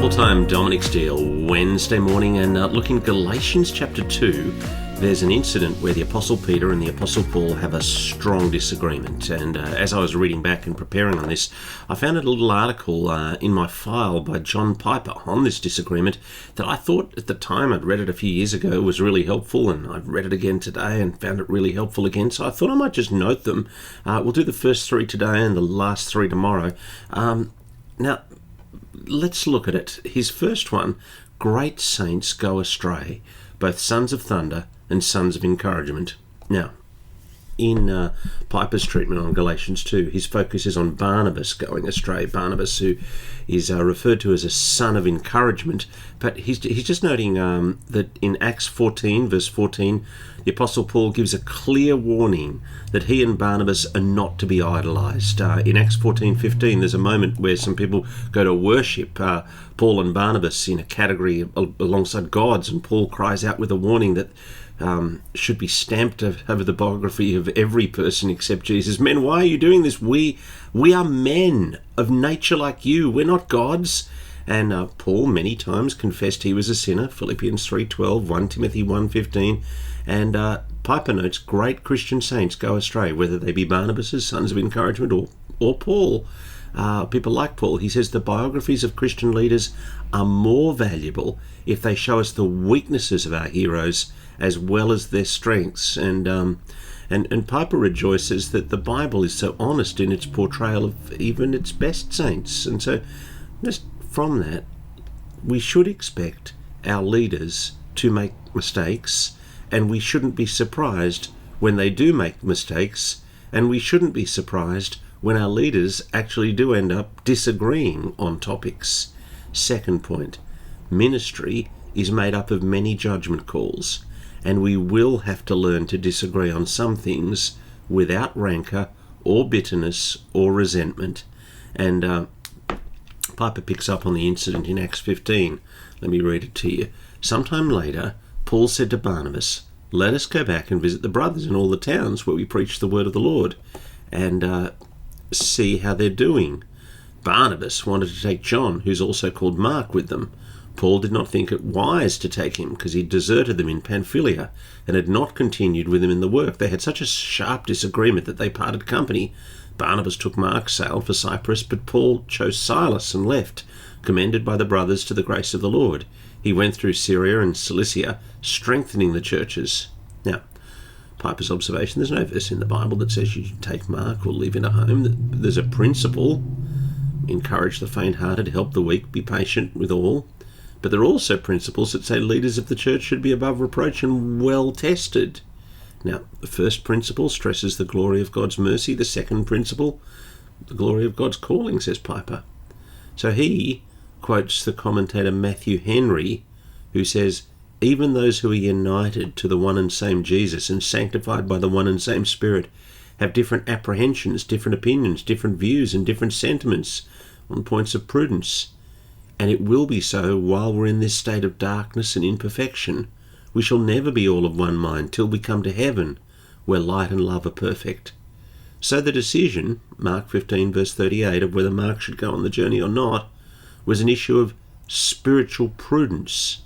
Full-time Dominic Steele, Wednesday morning, and looking at Galatians chapter 2, there's an incident where the Apostle Peter and the Apostle Paul have a strong disagreement. And as I was reading back and preparing on this, I found a little article in my file by John Piper on this disagreement that I thought at the time, I'd read it a few years ago, was really helpful, and I've read it again today and found it really helpful again. So I thought I might just note them. We'll do the first three today and the last three tomorrow. Now, let's look at it. His first one, great saints go astray, both sons of thunder and sons of encouragement. Now, in Piper's treatment on Galatians 2, his focus is on Barnabas going astray. Barnabas, who is referred to as a son of encouragement, but he's just noting that in Acts 14, verse 14, the Apostle Paul gives a clear warning that he and Barnabas are not to be idolized. In Acts 14:15, there's a moment where some people go to worship Paul and Barnabas in a category alongside gods, and Paul cries out with a warning that should be stamped over the biography of every person except Jesus. Men, why are you doing this? We are men of nature like you. We're not gods. And Paul many times confessed he was a sinner. Philippians 3:12, 1 Timothy 1:15. And Piper notes, great Christian saints go astray, whether they be Barnabas' sons of encouragement or Paul. People like Paul. He says the biographies of Christian leaders are more valuable if they show us the weaknesses of our heroes as well as their strengths. And Piper rejoices that the Bible is so honest in its portrayal of even its best saints. And so just from that, we should expect our leaders to make mistakes, and we shouldn't be surprised when they do make mistakes, and we shouldn't be surprised when our leaders actually do end up disagreeing on topics. Second point, ministry is made up of many judgment calls, and we will have to learn to disagree on some things without rancor or bitterness or resentment. And Piper picks up on the incident in Acts 15. Let me read it to you. Sometime later, Paul said to Barnabas, let us go back and visit the brothers in all the towns where we preach the word of the Lord, and see how they're doing. Barnabas wanted to take John, who's also called Mark, with them. Paul did not think it wise to take him, because he deserted them in Pamphylia and had not continued with them in the work. They had such a sharp disagreement that they parted company. Barnabas took Mark, sailed for Cyprus, but Paul chose Silas and left, commended by the brothers to the grace of the Lord. He went through Syria and Cilicia, strengthening the churches. Now, Piper's observation, there's no verse in the Bible that says you should take Mark or leave in a home. There's a principle: encourage the faint-hearted, help the weak, be patient with all. But there are also principles that say leaders of the church should be above reproach and well tested. Now, the first principle stresses the glory of God's mercy. The second principle, the glory of God's calling, says Piper. So he quotes the commentator Matthew Henry, who says, even those who are united to the one and same Jesus and sanctified by the one and same Spirit have different apprehensions, different opinions, different views, and different sentiments on points of prudence. And it will be so while we're in this state of darkness and imperfection. We shall never be all of one mind till we come to heaven, where light and love are perfect. So the decision, Mark 15 verse 38, of whether Mark should go on the journey or not, was an issue of spiritual prudence,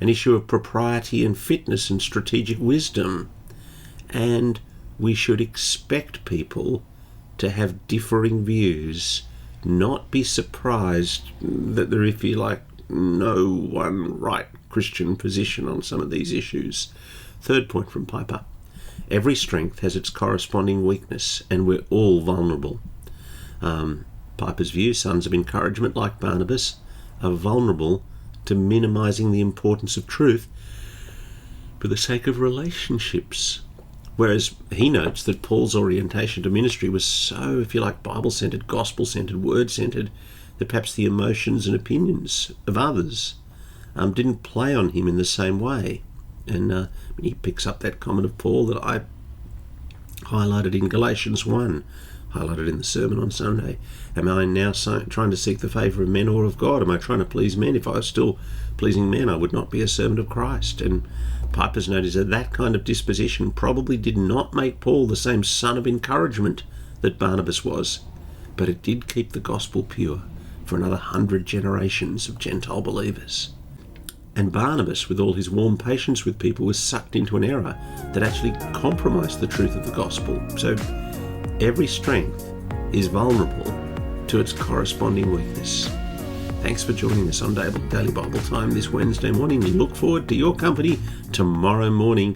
an issue of propriety and fitness and strategic wisdom. And we should expect people to have differing views, not be surprised that there, if you like, no one right Christian position on some of these issues. Third point from Piper, every strength has its corresponding weakness, and we're all vulnerable. Piper's view, sons of encouragement like Barnabas are vulnerable to minimizing the importance of truth for the sake of relationships. Whereas he notes that Paul's orientation to ministry was so, if you like, Bible-centered, gospel-centered, word-centered, that perhaps the emotions and opinions of others didn't play on him in the same way. And he picks up that comment of Paul that I highlighted in Galatians 1, highlighted in the sermon on Sunday. Am I now trying to seek the favour of men or of God? Am I trying to please men? If I was still pleasing men, I would not be a servant of Christ. And Piper's note is that kind of disposition probably did not make Paul the same son of encouragement that Barnabas was, but it did keep the gospel pure, for another 100 generations of Gentile believers. And Barnabas, with all his warm patience with people, was sucked into an error that actually compromised the truth of the gospel. So every strength is vulnerable to its corresponding weakness. Thanks for joining us on Daily Bible Time this Wednesday morning. We look forward to your company tomorrow morning.